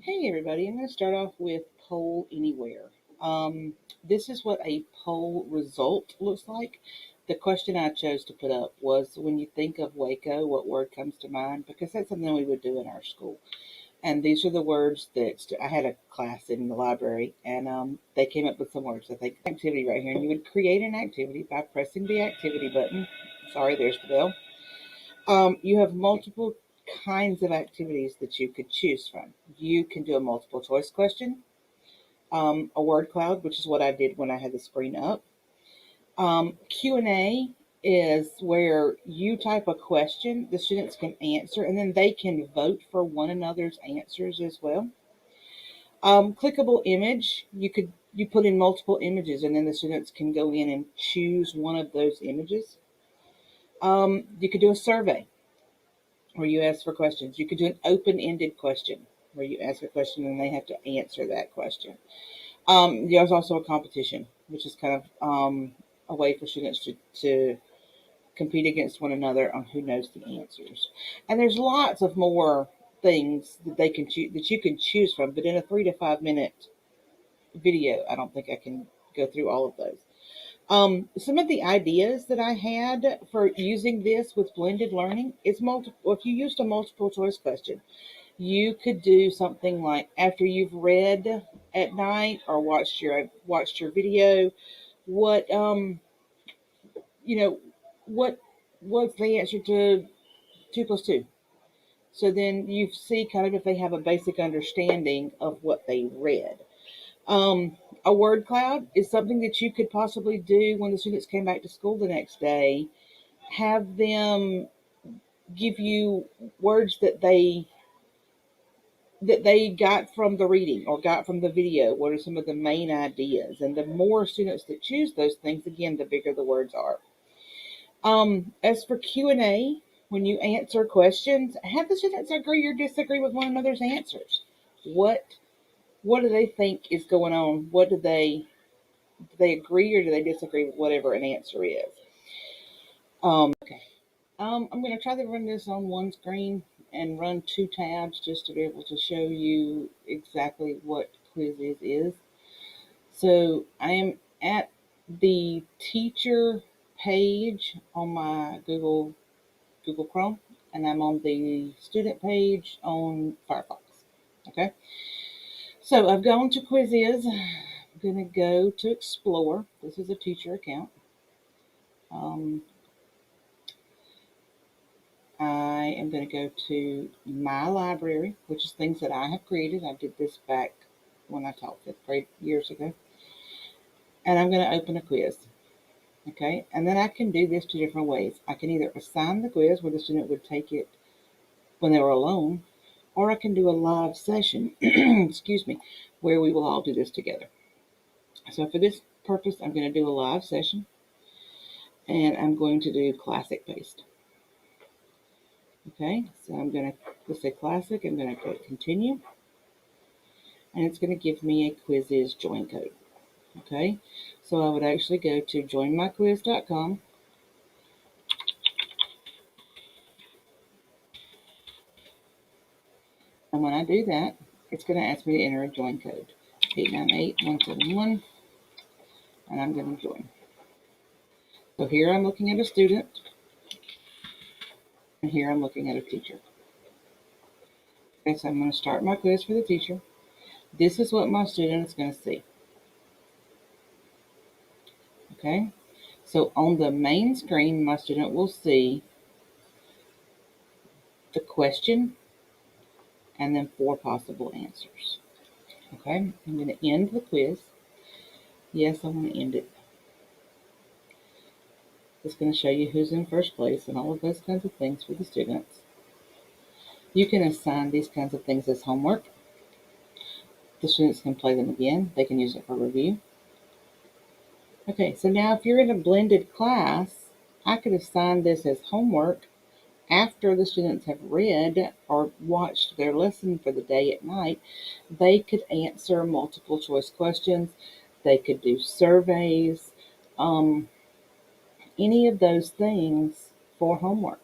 Hey everybody, I'm going to start off with Poll Anywhere. This is what a poll result looks like. The question I chose to put up was, when you think of Waco, what word comes to mind? Because that's something we would do in our school. And these are the words that I had a class in the library, and they came up with some words. I think activity right here, and you would create an activity by pressing the activity button. Sorry, there's the bell. You have multiple kinds of activities that you could choose from. You can do a multiple choice question, a word cloud, which is what I did when I had the screen up. Q&A is where you type a question, the students can answer, and then they can vote for one another's answers as well. Clickable image, you put in multiple images, and then the students can go in and choose one of those images. You could do a survey where you ask for questions. You could do an open-ended question where you ask a question and they have to answer that question. There's also a competition, which is kind of a way for students to compete against one another on who knows the answers. And there's lots of more things that they can that you can choose from, but in a 3 to 5 minute video, I don't think I can go through all of those. Some of the ideas that I had for using this with blended learning is multiple. If you used a multiple choice question, you could do something like, after you've read at night or watched your video, what you know what what's the answer to 2 plus 2? So then you see kind of if they have a basic understanding of what they read. A word cloud is something that you could possibly do when the students came back to school the next day. Have them give you words that they got from the reading or got from the video. What are some of the main ideas? And the more students that choose those things, again, the bigger the words are. As for Q&A, when you answer questions, have the students agree or disagree with one another's answers. What do they think is going on? Do they agree or do they disagree with whatever an answer is? Okay. I'm going to try to run this on one screen and run 2 tabs just to be able to show you exactly what Quizzes is. So I am at the teacher page on my Google Chrome, and I'm on the student page on Firefox. Okay. So I've gone to Quizzes. I'm going to go to Explore. This is a teacher account. I am going to go to my library, which is things that I have created. I did this back when I taught 5th grade years ago. And I'm going to open a quiz. Okay, and then I can do this 2 different ways. I can either assign the quiz where the student would take it when they were alone, or I can do a live session, excuse me, where we will all do this together. So for this purpose, I'm going to do a live session, and I'm going to do classic based. Okay, so I'm going to, let's say classic, I'm going to click continue, and it's going to give me a Quizzes join code. Okay, so I would actually go to joinmyquiz.com. And when I do that, it's going to ask me to enter a join code, 898171, and I'm going to join. So here I'm looking at a student, and here I'm looking at a teacher. Okay, so I'm going to start my quiz for the teacher. This is what my student is going to see. Okay, so on the main screen, my student will see the question and then 4 possible answers. Okay, I'm going to end the quiz. Yes, I want to end it. It's going to show you who's in first place and all of those kinds of things for the students. You can assign these kinds of things as homework. The students can play them again. They can use it for review. Okay, so now if you're in a blended class, I could assign this as homework after the students have read or watched their lesson for the day at night. They could answer multiple choice questions. They could do surveys, any of those things for homework.